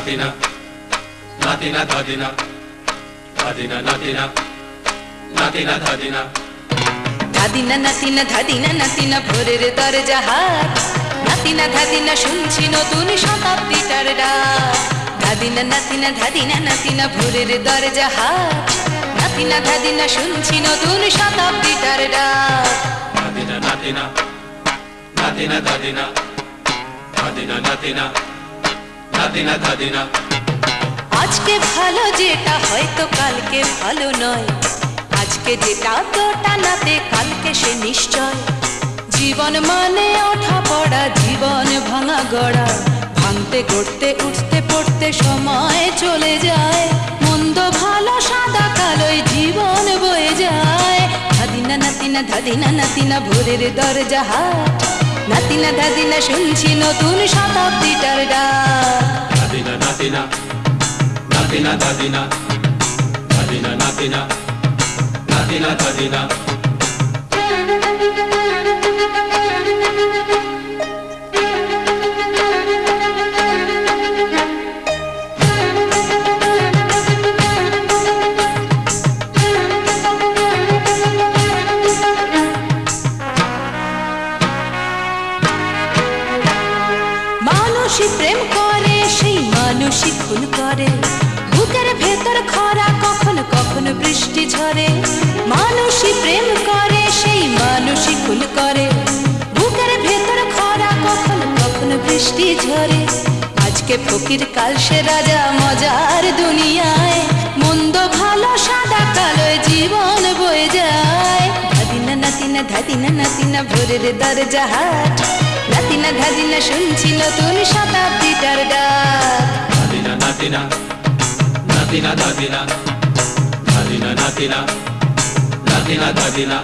natina, natina tadina, tadina natina, natina tadina. ধাদিনা নাতিনা ধাদিনা নাতিনা ভোরের দরজা হাট নাতিনা ধাদিনা শুনছি নতুন শতাব্দীটার ডাক ধাদিনা নাতিনা ধাদিনা নাতিনা ভোরের দরজা হাট নাতিনা ধাদিনা শুনছি নতুন শতাব্দীটার ডাক Natina natina, natina tadina, tadina natina, natina tadina. আজকে ভালো যেটা হয়তো কালকে ভালো নয় আজকে যেটা তোটা নাতে কালকে সে নিশ্চয় জীবন মানে ওঠা পড়া জীবন ভাঙা গড়া ভাঙতে গড়তে উঠতে পড়তে সময় চলে যায় মন্দ ভালো সাদা কালোয় জীবন বয়ে যায় ধাদিনা নাতিনা ধাদিনা নাতিনা ভোরের দরজা হাট নাতিনা ধাদিনা শুনছি নতুন শতাব্দীটার ডাক Natina natina, natina tadina, tadina natina, natina tadina. মানুষই প্রেম করে সেই মানুষই খুন করে বুকের ভেতর খরা কখন কখন বৃষ্টি ঝরে মানুষই প্রেম করে সেই মানুষই খুন করে বুকের ভেতর খরা কখন কখন বৃষ্টি ঝরে আজকে ফকির কাল সে রাজা মজার দুনিয়ায় মন্দ ভালো সাদা কালো জীবন বয়ে যায় ধাদিনা নাতিনা ধাদিনা নাতিনা ভোরের দরজা হাট নাতিনা ধাদিনা শুনছি নতুন শতাব্দীটার ডাক Natina natina, natina tadina, tadina natina, natina tadina.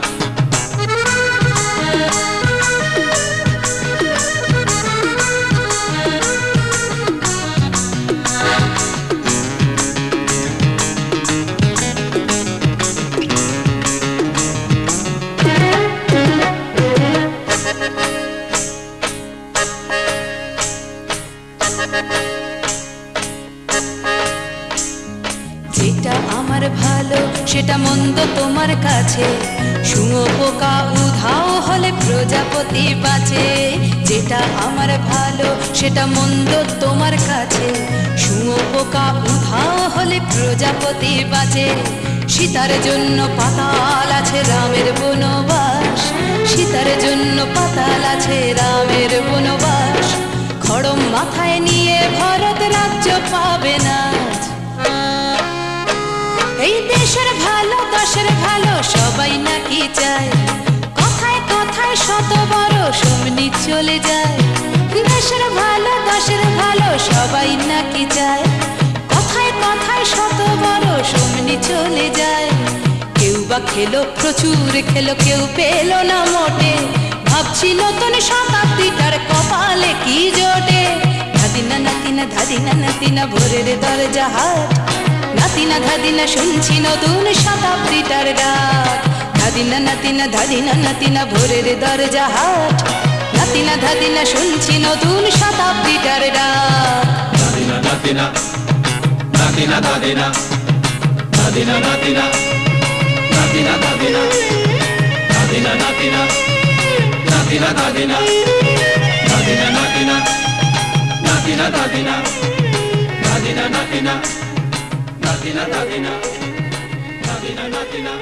যেটা আমার ভালো সেটা মন্দ তোমার কাছে শুঁয়ো পোকা উধাও হলে প্রজাপতি বাঁচে যেটা আমার ভালো সেটা মন্দ তোমার কাছে শুঁয়ো পোকা উধাও হলে প্রজাপতি বাঁচে সীতার জন্য পাতাল আছে রামের বনবাস সীতার জন্য পাতাল আছে রামের বনবাস খড়ম মাথায় নিয়ে ভারত রাজ্য পাবে না এই দেশের ভালো দশের ভালো সবাই নাকি চায় কথায় কথায় শত বড় সমনি চলে যায় দেশের ভালো দশের ভালো সবাই নাকি চায় কথায় কথায় শত বড় সমনি চলে যায় কেউ বা খেলো প্রচুর খেলো কেউ পেল না মোটে ভাবছি নতুন শতাব্দীটার কপালে কি জোটে ধাদিনা নাতিনা ধাদিনা নাতিনা ভোরের দরজা হাট নাতিনা ধাদিনা শুনছি নতুন শতাব্দীটার ডাক ধাদিনা নাতিনা ধাদিনা নাতিনা ভোরের দরজা হাট নাতিনা ধাদিনা শুনছি নতুন শতাব্দীটার ডাক Natina natina, natina tadina, tadina natina, natina tadina, tadina natina, natina tadina, tadina natina, natina tadina, tadina natina, natina tadina, tadina natina.